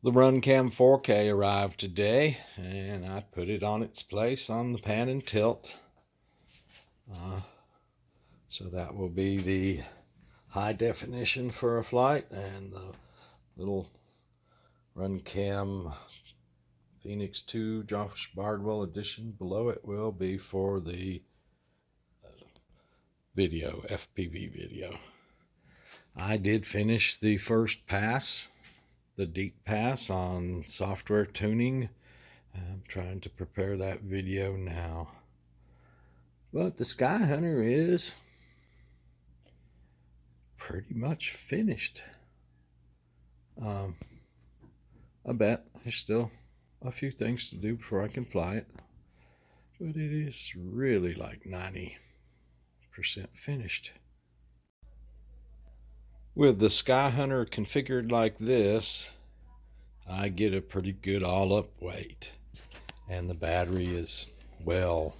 The Runcam 4K arrived today, and I put it on its place on the pan and tilt. So that will be the high definition for a flight, and the little Runcam Phoenix 2 Josh Bardwell edition below it will be for the video, FPV video. I did finish the first pass, the deep pass on software tuning. I'm trying to prepare that video now. But the Skyhunter is pretty much finished. I bet there's still a few things to do before I can fly it, but it is really like 90% finished. With the Skyhunter configured like this, I get a pretty good all-up weight, and the battery is well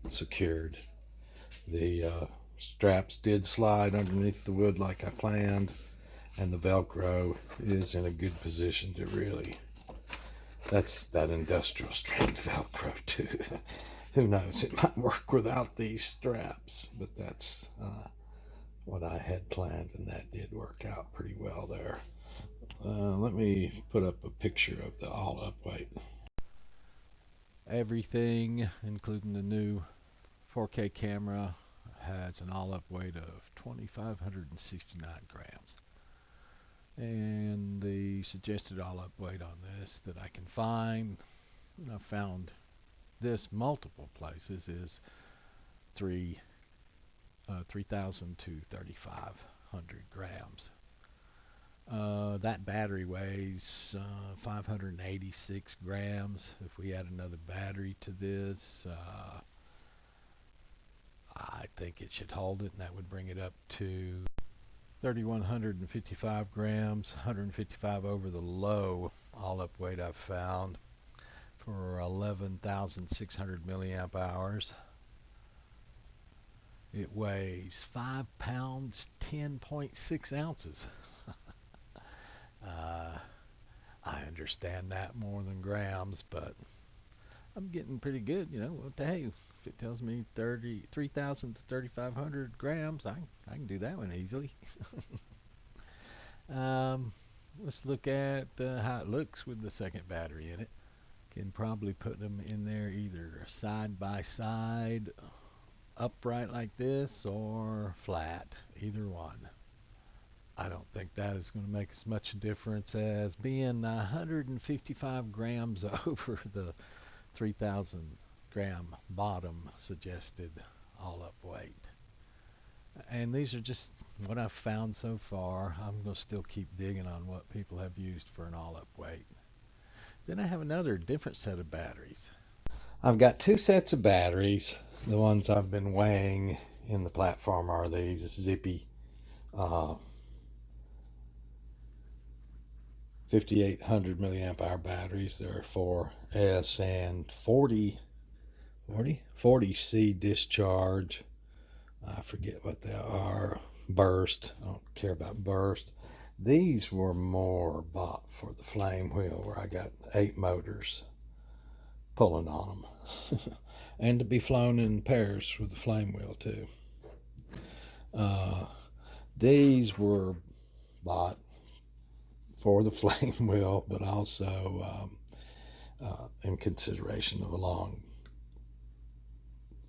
secured. The straps did slide underneath the wood like I planned, and the Velcro is in a good position to really, that's that industrial strength Velcro too. Who knows, it might work without these straps, but that's what I had planned, and that did work out pretty well there. Let me put up a picture of the all-up weight. Everything, including the new 4K camera, has an all-up weight of 2,569 grams. And the suggested all-up weight on this that I can find, and I've found this multiple places, is 3,000 to 3,500 grams. That battery weighs 586 grams. If we add another battery to this, I think it should hold it, and that would bring it up to 3,155 grams, 155 over the low all-up weight I've found for 11,600 milliamp hours. It weighs 5 pounds, 10.6 ounces. I understand that more than grams, but I'm getting pretty good, hey, if it tells me 3,000 to 3,500 grams, I can do that one easily. Let's look at how it looks with the second battery in it. Can probably put them in there either side by side, upright like this, or flat, either one. I don't think that is going to make as much difference as being 155 grams over the 3,000 gram bottom suggested all-up weight. And these are just what I've found so far. I'm going to still keep digging on what people have used for an all-up weight. Then I have another different set of batteries. I've got two sets of batteries. The ones I've been weighing in the platform are these Zippy 5,800 milliamp hour batteries. There are 4S and 40C discharge. I forget what they are. Burst. I don't care about burst. These were more bought for the flame wheel, where I got 8 motors pulling on them. And to be flown in pairs with the flame wheel too. These were bought for the flame wheel, but also in consideration of a long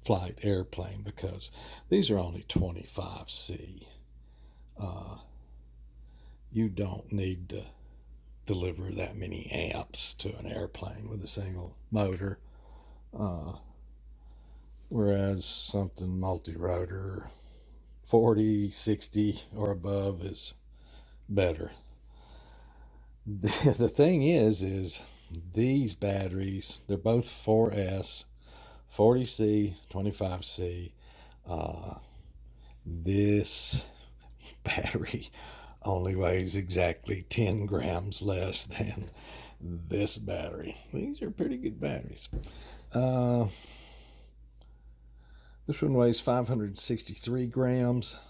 flight airplane, because these are only 25C. You don't need to deliver that many amps to an airplane with a single motor, whereas something multi-rotor 40, 60 or above is better. The thing is these batteries, they're both 4S, 40C, 25C. This battery only weighs exactly 10 grams less than this battery. These are pretty good batteries. This one weighs 563 grams.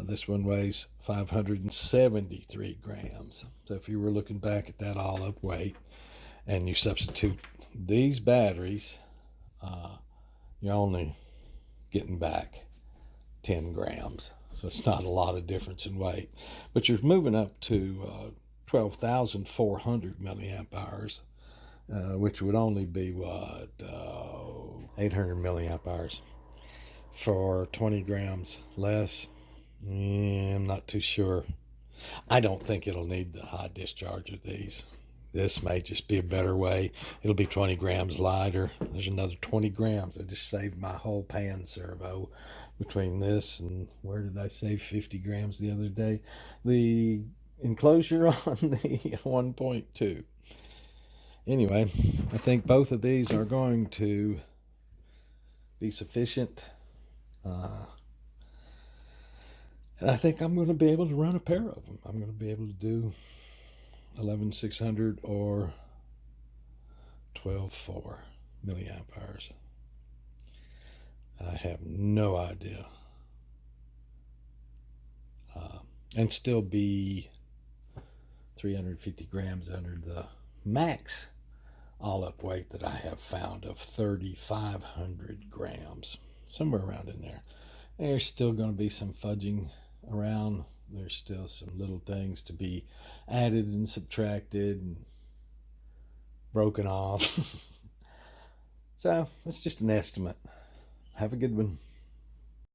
This one weighs 573 grams. So if you were looking back at that all up weight and you substitute these batteries, you're only getting back 10 grams. So it's not a lot of difference in weight. But you're moving up to 12,400 milliamp hours, which would only be what, 800 milliamp hours for 20 grams less. I'm not too sure. I don't think it'll need the high discharge of these. This may just be a better way. It'll be 20 grams lighter. There's another 20 grams. I just saved my whole pan servo between this and, where did I save 50 grams the other day? The enclosure on the 1.2. Anyway, I think both of these are going to be sufficient. And I think I'm going to be able to run a pair of them. I'm going to be able to do 11,600 or 12,400 milliamp hours. I have no idea. And still be 350 grams under the max all up weight that I have found of 3,500 grams, somewhere around in there. There's still going to be some fudging around. There's still some little things to be added and subtracted and broken off. So it's just an estimate. Have a good one.